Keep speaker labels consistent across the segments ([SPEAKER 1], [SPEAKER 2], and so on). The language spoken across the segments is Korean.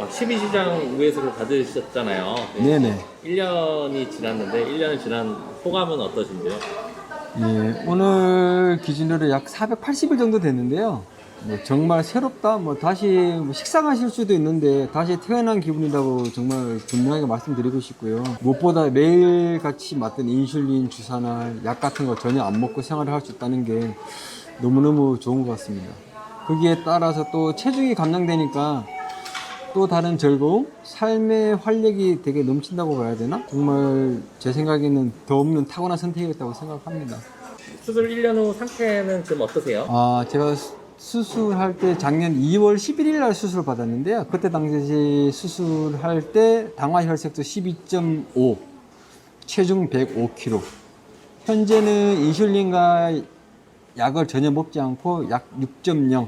[SPEAKER 1] 12시장 우회수를 받으셨잖아요.
[SPEAKER 2] 네네.
[SPEAKER 1] 1년이 지났는데 1년이 지난 소감은 어떠신지요?
[SPEAKER 2] 예, 오늘 기준으로 약 480일 정도 됐는데요. 뭐 정말 새롭다. 뭐 다시 뭐 식상하실 수도 있는데 다시 태어난 기분이라고 정말 분명하게 말씀드리고 싶고요. 무엇보다 매일 같이 맞던 인슐린 주사나 약 같은 거 전혀 안 먹고 생활을 할 수 있다는 게 너무너무 좋은 것 같습니다. 거기에 따라서 또 체중이 감량되니까 또 다른 즐거움, 삶의 활력이 되게 넘친다고 봐야 되나? 정말 제 생각에는 더 없는 타고난 선택이었다고 생각합니다.
[SPEAKER 1] 수술 1년 후 상태는 지금 어떠세요?
[SPEAKER 2] 제가 수술할 때 작년 2월 11일 날 수술을 받았는데요. 그때 당시 수술할 때 당화 혈색도 12.5, 체중 105kg. 현재는 인슐린과 약을 전혀 먹지 않고 약 6.0,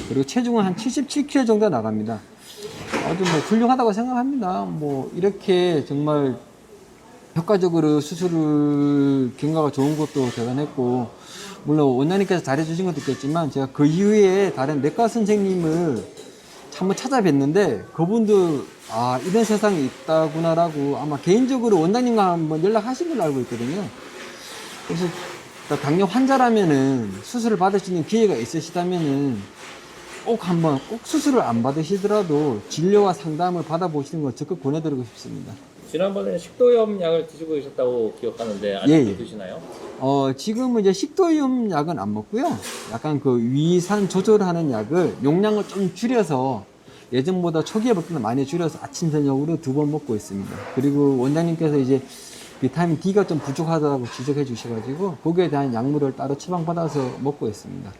[SPEAKER 2] 그리고 체중은 한 77kg 정도 나갑니다. 아주 뭐 훌륭하다고 생각합니다. 뭐 이렇게 정말 효과적으로 수술을 경과가 좋은 것도 대단했고, 물론 원장님께서 잘해주신 것도 있겠지만 제가 그 이후에 다른 내과 선생님을 한번 찾아뵀는데 그분도 이런 세상이 있다구나라고 아마 개인적으로 원장님과 한번 연락하신 걸로 알고 있거든요. 그래서 당뇨 환자라면은 수술을 받을 수 있는 기회가 있으시다면은 꼭 수술을 안 받으시더라도 진료와 상담을 받아보시는 걸 적극 권해드리고 싶습니다.
[SPEAKER 1] 지난번에 식도염 약을 드시고 계셨다고 기억하는데 아직도 드시나요?
[SPEAKER 2] 지금은 이제 식도염 약은 안 먹고요. 약간 그 위산 조절하는 약을 용량을 좀 줄여서 예전보다 초기에 먹을 때는 많이 줄여서 아침 저녁으로 2번 먹고 있습니다. 그리고 원장님께서 이제 비타민 D가 좀 부족하다고 지적해 주셔가지고 거기에 대한 약물을 따로 처방받아서 먹고 있습니다.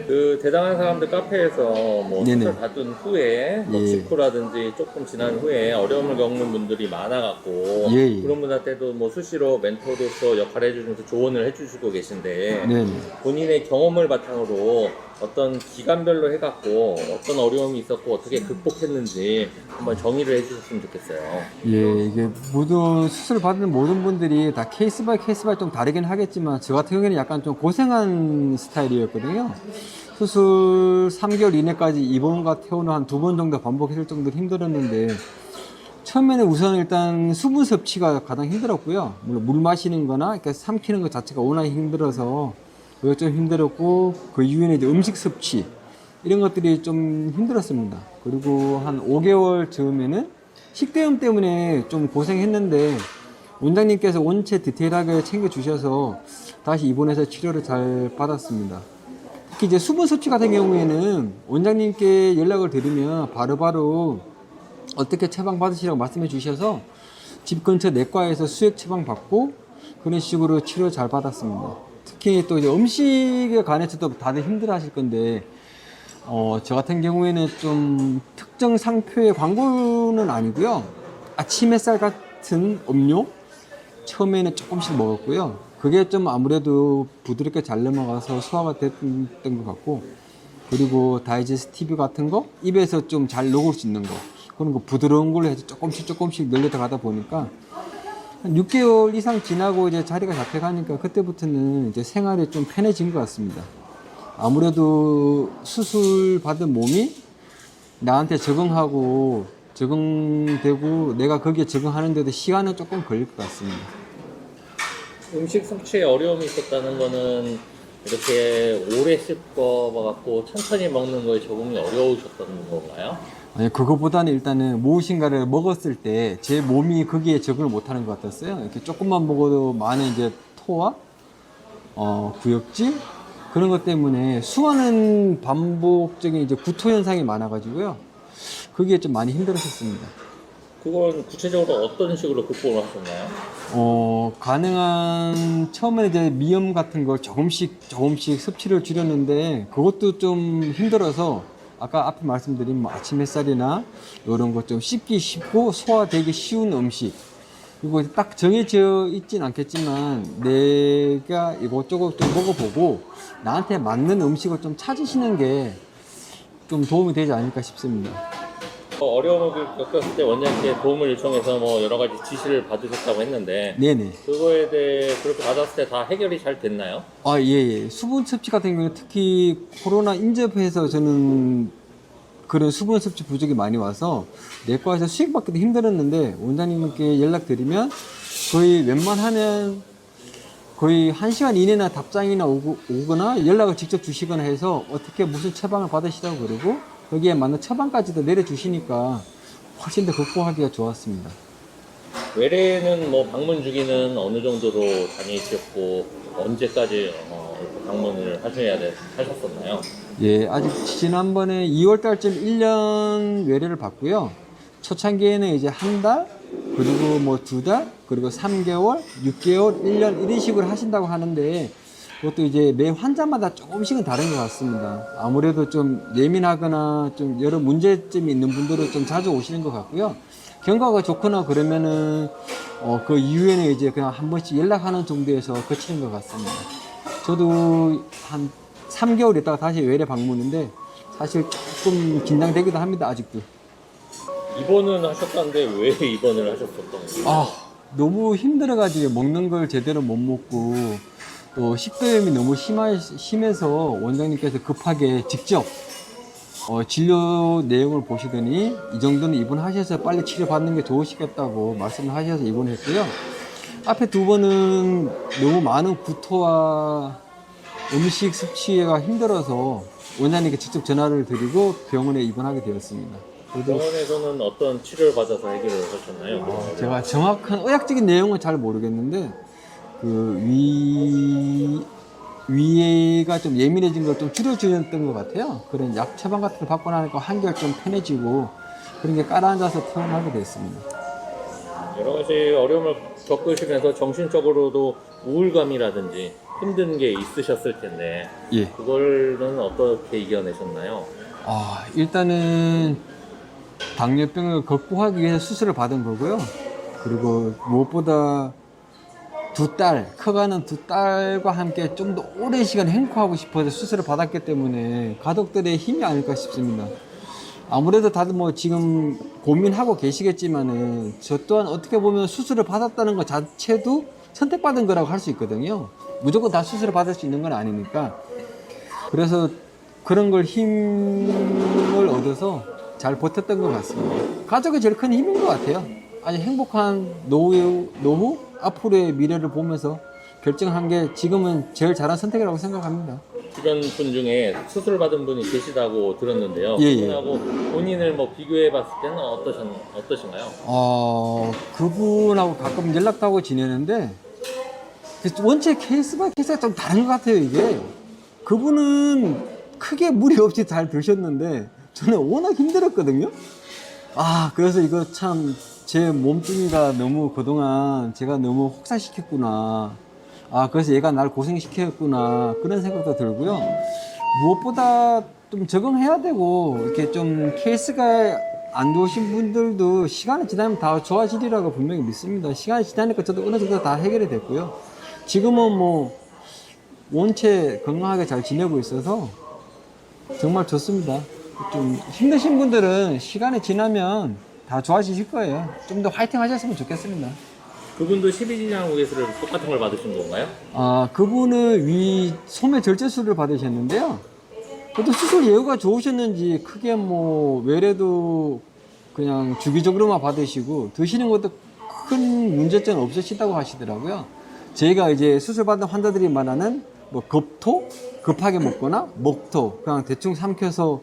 [SPEAKER 1] 그 대단한 사람들 카페에서 뭐
[SPEAKER 2] 네네.
[SPEAKER 1] 수술 받은 후에 뭐
[SPEAKER 2] 예.
[SPEAKER 1] 직후라든지 조금 지난 후에 어려움을 겪는 분들이 많아갖고
[SPEAKER 2] 예.
[SPEAKER 1] 그런 분한테도 뭐 수시로 멘토로서 역할을 해주면서 조언을 해주시고 계신데
[SPEAKER 2] 네네.
[SPEAKER 1] 본인의 경험을 바탕으로 어떤 기간별로 해갖고 어떤 어려움이 있었고 어떻게 극복했는지 한번 정의를 해주셨으면 좋겠어요.
[SPEAKER 2] 예, 이게 모든 수술 받는 모든 분들이 다 케이스 바이 좀 다르긴 하겠지만 저 같은 경우에는 약간 좀 고생한 스타일이었거든요. 수술 3개월 이내까지 입원과 퇴원을 한 2번 정도 반복했을 정도로 힘들었는데 처음에는 우선 일단 수분 섭취가 가장 힘들었고요. 물론 물 마시는 거나 이렇게 삼키는 것 자체가 워낙 힘들어서 그게 좀 힘들었고, 그 이후에는 이제 음식 섭취 이런 것들이 좀 힘들었습니다. 그리고 한 5개월 즈음에는 식대염 때문에 좀 고생했는데 원장님께서 원체 디테일하게 챙겨주셔서 다시 입원해서 치료를 잘 받았습니다. 특히 이제 수분 섭취 같은 경우에는 원장님께 연락을 드리면 바로바로 어떻게 처방 받으시라고 말씀해 주셔서 집 근처 내과에서 수액 처방 받고 그런 식으로 치료 잘 받았습니다. 특히 또 이제 음식에 관해서도 다들 힘들어 하실 건데, 저 같은 경우에는 좀 특정 상표의 광고는 아니고요. 아침 햇살 같은 음료 처음에는 조금씩 먹었고요. 그게 좀 아무래도 부드럽게 잘 넘어가서 소화가 됐던 것 같고, 그리고 다이제스티브 같은 거 입에서 좀 잘 녹을 수 있는 거, 그런 거 부드러운 걸로 해서 조금씩 늘려 들어가다 보니까 한 6개월 이상 지나고 이제 자리가 잡혀가니까 그때부터는 이제 생활이 좀 편해진 것 같습니다. 아무래도 수술 받은 몸이 나한테 적응되고 내가 거기에 적응하는데도 시간은 조금 걸릴 것 같습니다.
[SPEAKER 1] 음식 섭취에 어려움이 있었다는 거는 이렇게 오래 씹어갖고 천천히 먹는 거에 적응이 어려우셨던 건가요?
[SPEAKER 2] 아니, 그거보다는 일단은 무엇인가를 먹었을 때 제 몸이 거기에 적응을 못하는 것 같았어요. 이렇게 조금만 먹어도 많은 이제 토와 구역질 그런 것 때문에 수많은 반복적인 이제 구토 현상이 많아가지고요. 그게 좀 많이 힘들었었습니다.
[SPEAKER 1] 그건 구체적으로 어떤 식으로 극복을 하셨나요?
[SPEAKER 2] 가능한 처음에 이제 미염 같은 걸 조금씩 섭취를 줄였는데 그것도 좀 힘들어서 아까 앞에 말씀드린 뭐 아침 햇살이나 이런 것 좀 씹기 쉽고 소화되기 쉬운 음식, 그리고 딱 정해져 있진 않겠지만 내가 이것저것 좀 먹어보고 나한테 맞는 음식을 좀 찾으시는 게 좀 도움이 되지 않을까 싶습니다.
[SPEAKER 1] 어려움을 겪었을 때 원장님께 도움을 요청해서 뭐 여러 가지 지시를 받으셨다고 했는데
[SPEAKER 2] 네네.
[SPEAKER 1] 그거에 대해 그렇게 받았을 때 다 해결이 잘 됐나요?
[SPEAKER 2] 예. 수분 섭취 같은 경우는 특히 코로나 인접해서 저는 그런 수분 섭취 부족이 많이 와서 내과에서 수액 받기도 힘들었는데 원장님께 연락드리면 거의 웬만하면 거의 1시간 이내나 답장이나 오거나 연락을 직접 주시거나 해서 어떻게 무슨 처방을 받으시라고 그러고 거기에 맞는 처방까지도 내려주시니까 훨씬 더 극복하기가 좋았습니다.
[SPEAKER 1] 외래는 뭐 방문 주기는 어느 정도로 다니셨고 언제까지 방문을 하셨었나요?
[SPEAKER 2] 예, 아직 지난번에 2월 달쯤 1년 외래를 받고요. 초창기에는 이제 한 달, 그리고 뭐 2달, 그리고 3개월, 6개월, 1년 이런 식으로 하신다고 하는데 그것도 이제 매 환자마다 조금씩은 다른 것 같습니다. 아무래도 좀 예민하거나 좀 여러 문제점이 있는 분들은 좀 자주 오시는 것 같고요. 경과가 좋거나 그러면은 그 이후에는 이제 그냥 한 번씩 연락하는 정도에서 그치는 것 같습니다. 저도 한 3개월 있다가 다시 외래 방문인데 사실 조금 긴장되기도 합니다, 아직도.
[SPEAKER 1] 입원은 하셨다는데 왜 입원을 하셨었던 거예요?
[SPEAKER 2] 너무 힘들어가지고 먹는 걸 제대로 못 먹고 또 식도염이 너무 심해서 원장님께서 급하게 직접 진료 내용을 보시더니 이 정도는 입원하셔서 빨리 치료받는 게 좋으시겠다고 말씀을 하셔서 입원했고요. 앞에 2번은 너무 많은 구토와 음식 섭취가 힘들어서 원장님께 직접 전화를 드리고 병원에 입원하게 되었습니다.
[SPEAKER 1] 병원에서는 어떤 치료를 받아서 해결을 하셨나요?
[SPEAKER 2] 제가 정확한 의학적인 내용은 잘 모르겠는데 위가 좀 예민해진 걸 좀 줄여주셨던 것 같아요. 그런 약 처방 같은 걸 받고 나니까 한결 좀 편해지고 그런 게 깔아앉아서 퇴원하게 됐습니다.
[SPEAKER 1] 여러 가지 어려움을 겪으시면서 정신적으로도 우울감이라든지 힘든 게 있으셨을 텐데
[SPEAKER 2] 예.
[SPEAKER 1] 그걸는 어떻게 이겨내셨나요?
[SPEAKER 2] 일단은 당뇨병을 극복하기 위해서 수술을 받은 거고요. 그리고 무엇보다 커가는 2딸과 함께 좀 더 오랜 시간 행복하고 싶어서 수술을 받았기 때문에 가족들의 힘이 아닐까 싶습니다. 아무래도 다들 뭐 지금 고민하고 계시겠지만은 저 또한 어떻게 보면 수술을 받았다는 것 자체도 선택받은 거라고 할 수 있거든요. 무조건 다 수술을 받을 수 있는 건 아니니까. 그래서 그런 걸 힘을 얻어서 잘 버텼던 것 같습니다. 가족이 제일 큰 힘인 것 같아요. 아주 행복한 노후 앞으로의 미래를 보면서 결정한 게 지금은 제일 잘한 선택이라고 생각합니다.
[SPEAKER 1] 주변 분 중에 수술 받은 분이 계시다고 들었는데요.
[SPEAKER 2] 예.
[SPEAKER 1] 그분하고 본인을 뭐 비교해 봤을 때는 어떠신가요?
[SPEAKER 2] 그분하고 가끔 연락도 하고 지내는데 원체 케이스 바이 케이스가 좀 다른 것 같아요, 이게. 그분은 크게 무리 없이 잘 되셨는데 저는 워낙 힘들었거든요. 그래서 이거 참 제 몸뚱이가 너무 그동안 제가 너무 혹사시켰구나. 그래서 얘가 날 고생시켰구나. 그런 생각도 들고요. 무엇보다 좀 적응해야 되고, 이렇게 좀 케이스가 안 좋으신 분들도 시간이 지나면 다 좋아지리라고 분명히 믿습니다. 시간이 지나니까 저도 어느 정도 다 해결이 됐고요. 지금은 뭐, 원체 건강하게 잘 지내고 있어서 정말 좋습니다. 좀 힘드신 분들은 시간이 지나면 다 좋아지실 거예요. 좀 더 화이팅 하셨으면 좋겠습니다.
[SPEAKER 1] 그분도 12진양 우개수를 똑같은 걸 받으신 건가요?
[SPEAKER 2] 그분은 위 소매 절제술을 받으셨는데요. 그것도 수술 예후가 좋으셨는지 크게 뭐 외래도 그냥 주기적으로만 받으시고 드시는 것도 큰 문제점 없으시다고 하시더라고요. 저희가 이제 수술 받은 환자들이 말하는 뭐 급토, 급하게 먹거나 먹토, 그냥 대충 삼켜서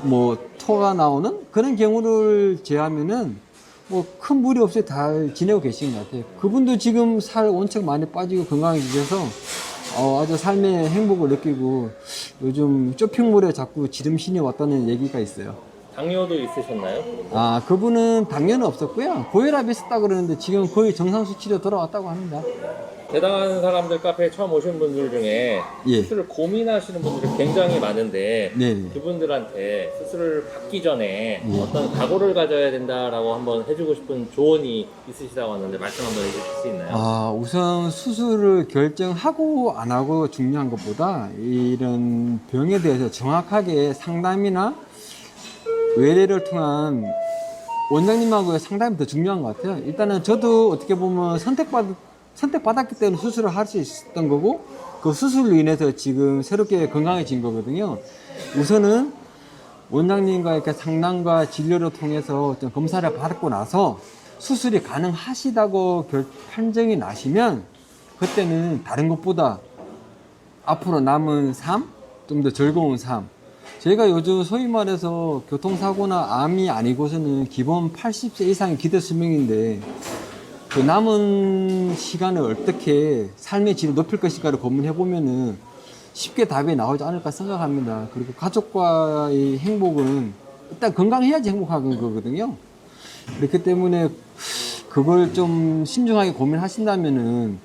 [SPEAKER 2] 뭐 토가 나오는 그런 경우를 제하면은 뭐 큰 무리 없이 잘 지내고 계신 것 같아요. 그분도 지금 살 원체 많이 빠지고 건강해지셔서 아주 삶의 행복을 느끼고 요즘 쇼핑몰에 자꾸 지름신이 왔다는 얘기가 있어요.
[SPEAKER 1] 당뇨도 있으셨나요?
[SPEAKER 2] 그분은 당뇨는 없었고요. 고혈압이 있었다고 그러는데 지금 거의 정상 수치로 돌아왔다고 합니다.
[SPEAKER 1] 대단한 사람들 카페에 처음 오신 분들 중에
[SPEAKER 2] 예.
[SPEAKER 1] 수술을 고민하시는 분들이 굉장히 많은데
[SPEAKER 2] 네네.
[SPEAKER 1] 그분들한테 수술을 받기 전에 어떤 각오를 가져야 된다라고 한번 해주고 싶은 조언이 있으시다고 하는데 말씀 한번 해주실 수 있나요?
[SPEAKER 2] 우선 수술을 결정하고 안 하고 중요한 것보다 이런 병에 대해서 정확하게 상담이나 외래를 통한 원장님하고의 상담이 더 중요한 것 같아요. 일단은 저도 어떻게 보면 선택받았기 때문에 수술을 할 수 있었던 거고 그 수술로 인해서 지금 새롭게 건강해진 거거든요. 우선은 원장님과 이렇게 상담과 진료를 통해서 좀 검사를 받고 나서 수술이 가능하시다고 판정이 나시면 그때는 다른 것보다 앞으로 남은 삶, 좀 더 즐거운 삶. 저희가 요즘 소위 말해서 교통사고나 암이 아니고서는 기본 80세 이상의 기대 수명인데 그 남은 시간을 어떻게 삶의 질을 높일 것인가를 고민해 보면은 쉽게 답이 나오지 않을까 생각합니다. 그리고 가족과의 행복은 일단 건강해야지 행복한 거거든요. 그렇기 때문에 그걸 좀 신중하게 고민하신다면은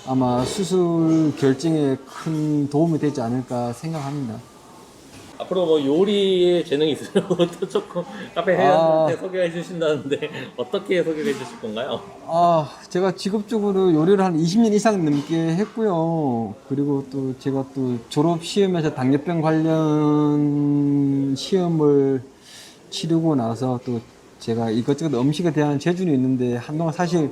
[SPEAKER 2] 아마 수술 결정에 큰 도움이 되지 않을까 생각합니다.
[SPEAKER 1] 앞으로 뭐 요리에 재능이 있으면 또 조금 카페 회원한테 소개해 주신다는데 어떻게 소개해 주실 건가요?
[SPEAKER 2] 제가 직업적으로 요리를 한 20년 이상 넘게 했고요. 그리고 또 제가 또 졸업 시험에서 당뇨병 관련 시험을 치르고 나서 또 제가 이것저것 음식에 대한 재주는 있는데 한동안 사실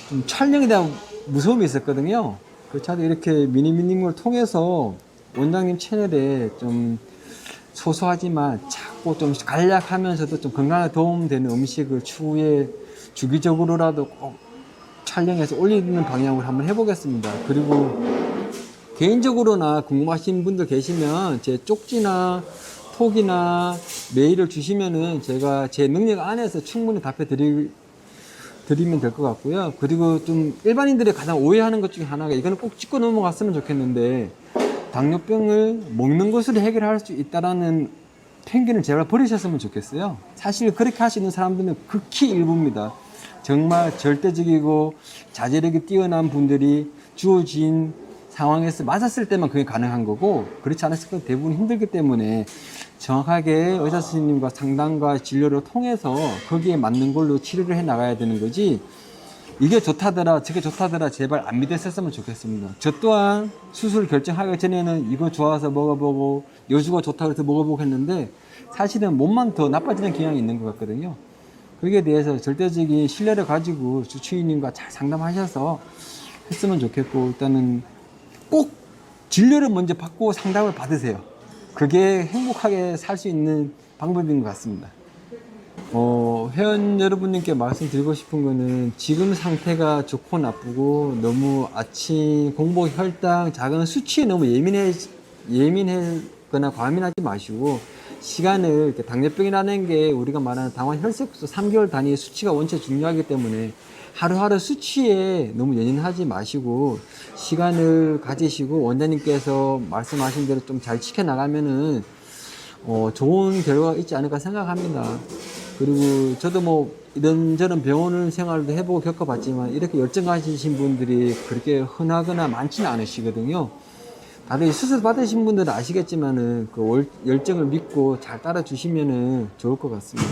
[SPEAKER 2] 좀 촬영에 대한 무서움이 있었거든요. 그렇지 이렇게 미니미님을 통해서 원장님 채널에 좀 소소하지만 자꾸 좀 간략하면서도 좀 건강에 도움되는 음식을 추후에 주기적으로라도 꼭 촬영해서 올리는 방향으로 한번 해보겠습니다. 그리고 개인적으로나 궁금하신 분들 계시면 제 쪽지나 톡이나 메일을 주시면은 제가 제 능력 안에서 충분히 답해 드리면 될 것 같고요. 그리고 좀 일반인들이 가장 오해하는 것 중에 하나가 이거는 꼭 짚고 넘어갔으면 좋겠는데 당뇨병을 먹는 것으로 해결할 수 있다라는 편견을 제발 버리셨으면 좋겠어요. 사실 그렇게 할 수 있는 사람들은 극히 일부입니다. 정말 절대적이고 자제력이 뛰어난 분들이 주어진 상황에서 맞았을 때만 그게 가능한 거고 그렇지 않았을 때 대부분 힘들기 때문에 정확하게 의사 선생님과 상담과 진료를 통해서 거기에 맞는 걸로 치료를 해 나가야 되는 거지 이게 좋다더라 저게 좋다더라 제발 안 믿으셨으면 좋겠습니다. 저 또한 수술 결정하기 전에는 이거 좋아서 먹어보고 여주가 좋다고 해서 먹어보고 했는데 사실은 몸만 더 나빠지는 경향이 있는 것 같거든요. 거기에 대해서 절대적인 신뢰를 가지고 주치의님과 잘 상담하셔서 했으면 좋겠고 일단은 꼭 진료를 먼저 받고 상담을 받으세요. 그게 행복하게 살 수 있는 방법인 것 같습니다. 회원 여러분님께 말씀드리고 싶은 거는 지금 상태가 좋고 나쁘고 너무 아침 공복 혈당 작은 수치에 너무 예민하거나 과민하지 마시고 시간을 이렇게 당뇨병이라는 게 우리가 말하는 당원 혈색소 3개월 단위의 수치가 원체 중요하기 때문에 하루하루 수치에 너무 연연하지 마시고 시간을 가지시고 원장님께서 말씀하신 대로 좀 잘 지켜나가면은 좋은 결과가 있지 않을까 생각합니다. 그리고 저도 뭐 이런저런 병원 생활도 해보고 겪어봤지만 이렇게 열정 가지신 분들이 그렇게 흔하거나 많지는 않으시거든요. 다들 수술 받으신 분들은 아시겠지만은 그 열정을 믿고 잘 따라주시면은 좋을 것 같습니다.